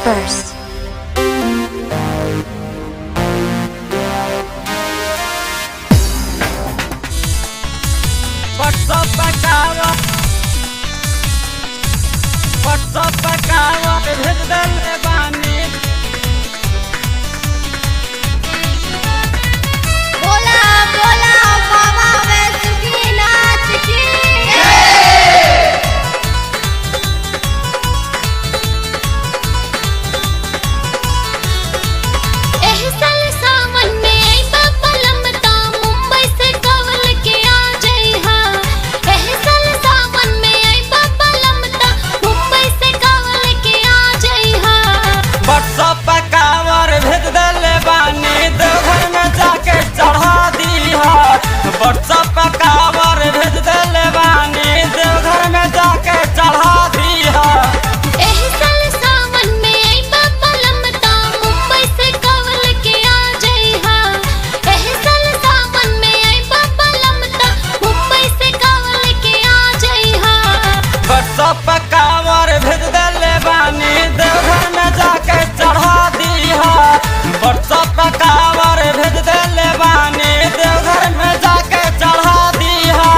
first. भेज दले बानी बोला बोला बाबा वैद्यनाथ की एहसल सावन में आइबा पलमता मुंबई से कवल के आ जइहा एहसल सावन में आइबा पलमता मुंबई से कवल के आ जइहा व्हाट्सएप पर कावर भेज दले बानी देवघर में जाके चढ़ा दीहा व्हाट्सएप पर कावर भेज दले बानी देवघर में जाके चढ़ा दीहा एहसल सावन में आइबा पलमता मुंबई से कवल के आ जइहा एहसल सावन में आइबा पलमता मुंबई से कवल के आ जइहा व्हाट्सएप पर कावर भेज दले बानी देवघर में जाके चढ़ा दीहा व्हाट्सएप पर कावर भेज दले बानी देवघर में जाके चढ़ा दीहा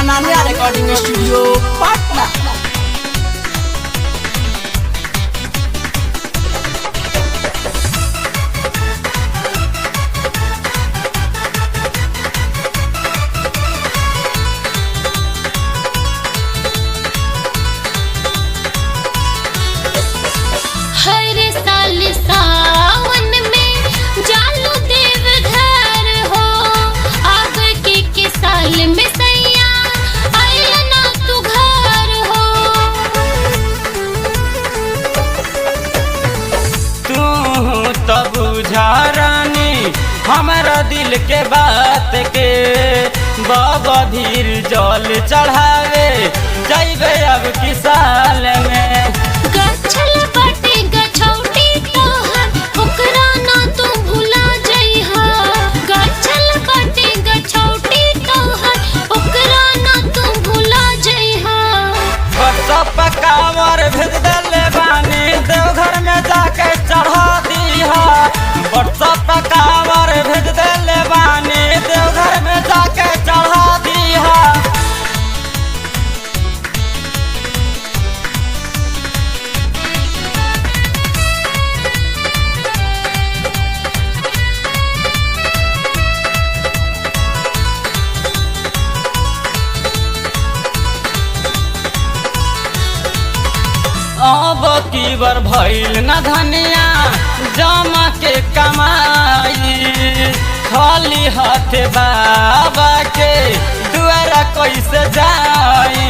अनालिया रिकॉर्डिंग स्टूडियो पटना। हर साल सावन में जालू देव घर हो अब के साल में सैया आइला ना तू घर हो तू तो बुझा रानी हमारा दिल के बात के बाबा धीर जल चढ़ावे जाइबे अब की साल में गछल बाटे गछौटी तोहर ओकरा ना तू भुला जइहा गछल बाटे गछौटी तोहर ओकरा ना तू भुला जइहा व्हाट्सएप पर कावर भेज दले बानी देवघर में जाके चढ़ा दीहा व्हाट्सएप पर कावर भेज दले बानी देवघर में जाके चढ़ा दीहा अब की बर भइल न धनिया जमा के कमाई खाली हाथ बाबा के द्वारा कैसे जाई